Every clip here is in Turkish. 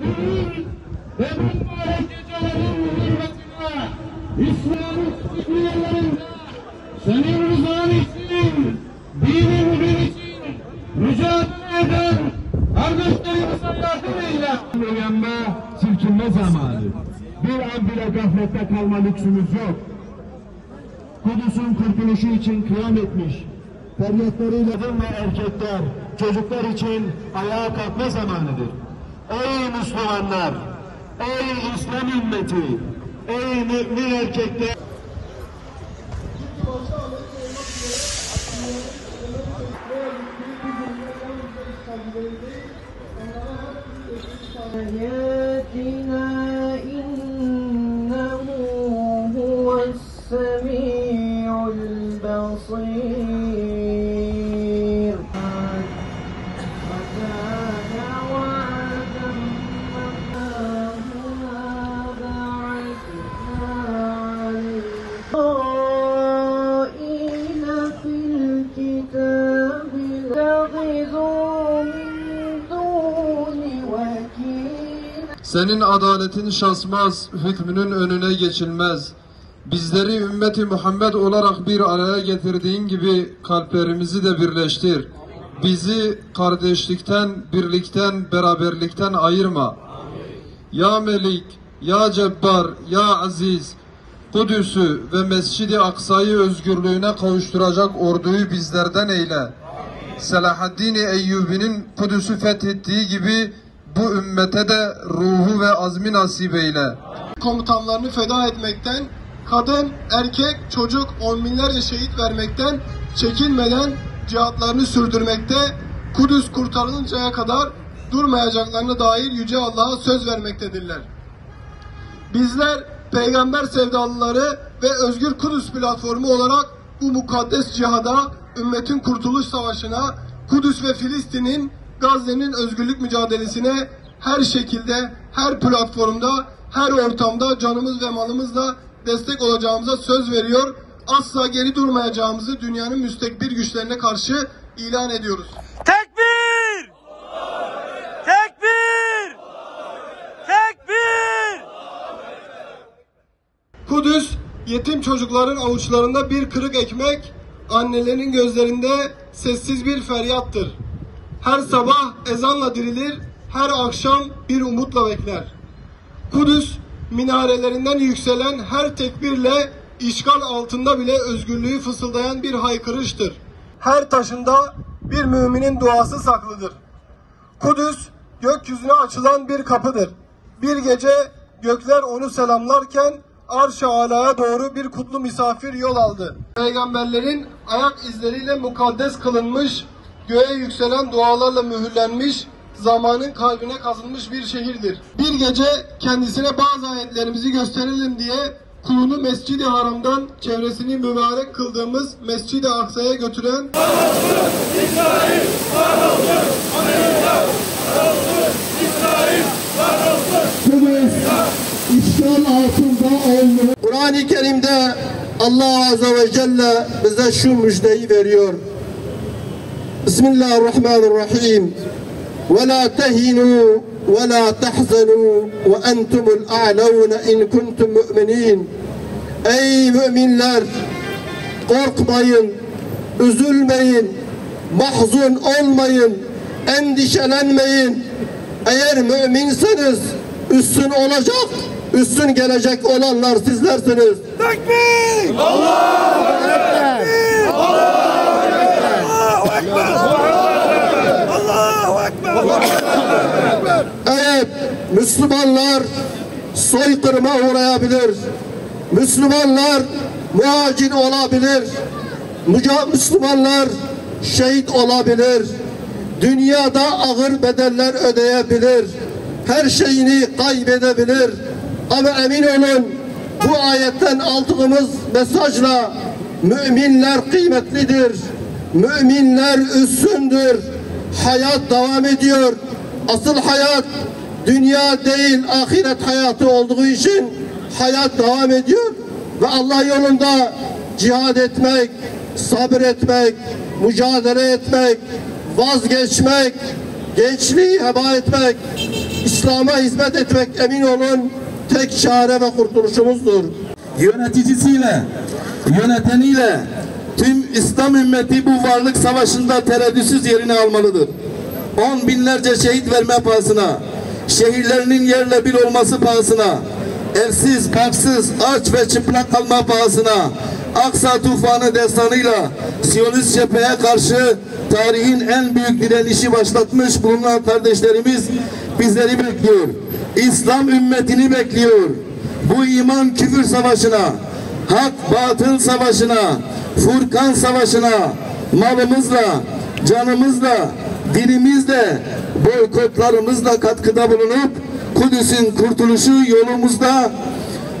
ve mübarek gecelerin hürmetine İslam'ın kutluyalarında senin rızan için, dinin bir için mücadele eden kardeşlerimize yardım eyle. Uyanma, silkinme zamanı. Bir an bile gaflette kalma lüksümüz yok. Kudüs'ün kurtuluşu için kıyam etmiş, feryatlarıyla kadın ve erkekler, çocuklar için ayağa kalkma zamanıdır. Ey Müslümanlar, ey İslam ümmeti, ey mümin erkekler. آياتنا إنه هو السميع البصير وكان وعدا مفعولا بعثنا عليهم في الكتاب اتخذوا من دون وكيلا. Senin adaletin şaşmaz, hükmünün önüne geçilmez. Bizleri ümmeti Muhammed olarak bir araya getirdiğin gibi kalplerimizi de birleştir. Bizi kardeşlikten, birlikten, beraberlikten ayırma. Ya Melik, Ya Cebbar, Ya Aziz, Kudüs'ü ve Mescid-i Aksa'yı özgürlüğüne kavuşturacak orduyu bizlerden eyle. Selahaddin Eyyubi'nin Kudüs'ü fethettiği gibi bu ümmete de ruhu ve azmi nasip eyle. Komutanlarını feda etmekten, kadın, erkek, çocuk on binlerce şehit vermekten çekinmeden cihatlarını sürdürmekte, Kudüs kurtarılıncaya kadar durmayacaklarına dair Yüce Allah'a söz vermektedirler. Bizler peygamber sevdalıları ve Özgür Kudüs platformu olarak bu mukaddes cihada, ümmetin kurtuluş savaşına, Kudüs ve Filistin'in, Gazze'nin özgürlük mücadelesine her şekilde, her platformda, her ortamda canımız ve malımızla destek olacağımıza söz veriyor. Asla geri durmayacağımızı dünyanın müstekbir güçlerine karşı ilan ediyoruz. Tekbir! Tekbir! Tekbir! Kudüs, yetim çocukların avuçlarında bir kırık ekmek, annelerin gözlerinde sessiz bir feryattır. Her sabah ezanla dirilir, her akşam bir umutla bekler. Kudüs, minarelerinden yükselen her tekbirle işgal altında bile özgürlüğü fısıldayan bir haykırıştır. Her taşında bir müminin duası saklıdır. Kudüs, gökyüzüne açılan bir kapıdır. Bir gece gökler onu selamlarken Arş-ı Ala'ya doğru bir kutlu misafir yol aldı. Peygamberlerin ayak izleriyle mukaddes kılınmış, göğe yükselen dualarla mühürlenmiş, zamanın kalbine kazınmış bir şehirdir. Bir gece kendisine bazı ayetlerimizi gösterelim diye kulunu Mescid-i Haram'dan çevresini mübarek kıldığımız Mescid-i Aksa'ya götüren Kudüs işgal altında olmuş. Kur'an-ı Kerim'de Allah Azze ve Celle bize şu müjdeyi veriyor. Bismillahirrahmanirrahim. وَلَا تَهِنُوا وَلَا تَحْزَنُوا وَاَنْتُمُ الْاَعْلَوْنَ اِنْ كُنْتُمْ مُؤْمِنِينَ. Ey müminler! Korkmayın, üzülmeyin, mahzun olmayın, endişelenmeyin. Eğer müminseniz üstün olacak, üstün gelecek olanlar sizlersiniz. Tekbir! Allahu Ekber! Allahu Ekber! Allahu Ekber! Evet, Müslümanlar soykırıma uğrayabilir. Müslümanlar muhacir olabilir. Müslümanlar şehit olabilir. Dünyada ağır bedeller ödeyebilir. Her şeyini kaybedebilir. Ama emin olun, bu ayetten aldığımız mesajla müminler kıymetlidir. Müminler üstündür. Hayat devam ediyor. Asıl hayat dünya değil, ahiret hayatı olduğu için hayat devam ediyor. Ve Allah yolunda cihad etmek, sabretmek, mücadele etmek, vazgeçmek, gençliği heba etmek, İslam'a hizmet etmek emin olun tek çare ve kurtuluşumuzdur. Yöneticisiyle, yöneteniyle tüm İslam ümmeti bu varlık savaşında tereddütsüz yerini almalıdır. 10 binlerce şehit verme pahasına, şehirlerinin yerle bir olması pahasına, evsiz, barksız, aç ve çıplak kalma pahasına, Aksa tufanı destanıyla Siyonist cepheye karşı tarihin en büyük direnişi başlatmış bulunan kardeşlerimiz bizleri bekliyor. İslam ümmetini bekliyor. Bu iman küfür savaşına, hak batıl savaşına, Furkan savaşına malımızla, canımızla, dilimizle, boykotlarımızla katkıda bulunup Kudüs'ün kurtuluşu yolumuzda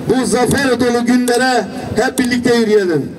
bu zafer dolu günlere hep birlikte yürüyelim.